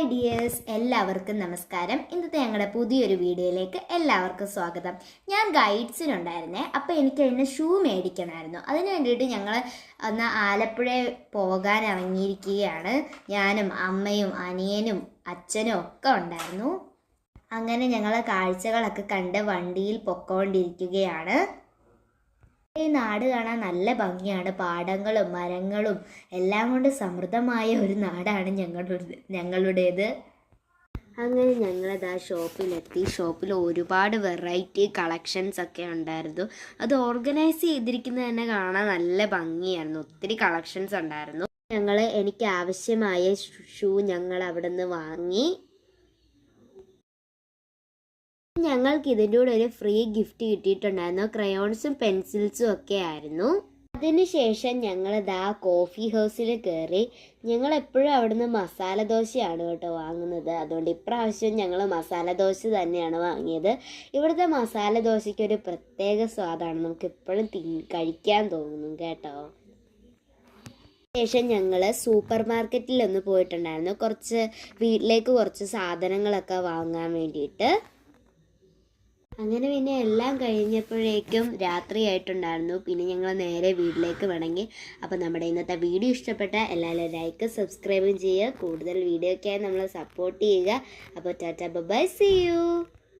Hi dears, എല്ലാവർക്കും നമസ്കാരം. ഇന്നത്തെ ഞങ്ങളുടെ പുതിയൊരു വീഡിയോയിലേക്ക് എല്ലാവർക്കും സ്വാഗതം. ഞാൻ ഗൈഡ്സിനുണ്ടായിരുന്നേ, അപ്പോൾ എനിക്ക് അതിന് ഷൂ മേടിക്കണമായിരുന്നു. അതിന് വേണ്ടിയിട്ട് ഞങ്ങൾ ഒന്ന് ആലപ്പുഴ പോകാൻ ഇറങ്ങിയിരിക്കുകയാണ്. ഞാനും അമ്മയും അനിയനും അച്ഛനും ഒക്കെ ഉണ്ടായിരുന്നു. അങ്ങനെ ഞങ്ങൾ കാഴ്ചകളൊക്കെ കണ്ട് വണ്ടിയിൽ പൊക്കോണ്ടിരിക്കുകയാണ്. ഈ നാട് കാണാൻ നല്ല ഭംഗിയാണ്. പാടങ്ങളും മരങ്ങളും എല്ലാം കൊണ്ട് സമൃദ്ധമായ ഒരു നാടാണ് ഞങ്ങളുടേത്. അങ്ങനെ ഞങ്ങളത് ആ ഷോപ്പിലെത്തി. ഷോപ്പിൽ ഒരുപാട് വെറൈറ്റി കളക്ഷൻസ് ഒക്കെ ഉണ്ടായിരുന്നു. അത് ഓർഗനൈസ് ചെയ്തിരിക്കുന്നത് തന്നെ കാണാൻ നല്ല ഭംഗിയായിരുന്നു. ഒത്തിരി കളക്ഷൻസ് ഉണ്ടായിരുന്നു. എനിക്ക് ആവശ്യമായ ഷൂ ഞങ്ങൾ അവിടെ നിന്ന് വാങ്ങി. ഞങ്ങൾക്ക് ഇതിൻ്റെ കൂടെ ഒരു ഫ്രീ ഗിഫ്റ്റ് കിട്ടിയിട്ടുണ്ടായിരുന്നു. ക്രയോൺസും പെൻസിൽസും ഒക്കെ ആയിരുന്നു. അതിനുശേഷം ഞങ്ങൾ കോഫി ഹൗസിൽ കയറി. ഞങ്ങൾ എപ്പോഴും അവിടുന്ന് മസാല ദോശയാണ് കേട്ടോ വാങ്ങുന്നത്. അതുകൊണ്ട് ഇപ്രാവശ്യം ഞങ്ങൾ മസാല ദോശ തന്നെയാണ് വാങ്ങിയത്. ഇവിടുത്തെ മസാല ദോശയ്ക്ക് ഒരു പ്രത്യേക സ്വാദാണ്. നമുക്ക് എപ്പോഴും കഴിക്കാൻ തോന്നും കേട്ടോ. ശേഷം ഞങ്ങൾ സൂപ്പർ മാർക്കറ്റിലൊന്ന് പോയിട്ടുണ്ടായിരുന്നു. വീട്ടിലേക്ക് കുറച്ച് സാധനങ്ങളൊക്കെ വാങ്ങാൻ വേണ്ടിയിട്ട്. അങ്ങനെ പിന്നെ എല്ലാം കഴിഞ്ഞപ്പോഴേക്കും രാത്രിയായിട്ടുണ്ടായിരുന്നു. പിന്നെ ഞങ്ങൾ നേരെ വീട്ടിലേക്ക് മടങ്ങി. അപ്പോൾ നമ്മുടെ ഇന്നത്തെ വീഡിയോ ഇഷ്ടപ്പെട്ട എല്ലാവരും ലൈക്ക് സബ്സ്ക്രൈബും ചെയ്യുക. കൂടുതൽ വീഡിയോയ്ക്കായി നമ്മളെ സപ്പോർട്ട് ചെയ്യുക. അപ്പോൾ ടാറ്റ ബൈ, സീ യു.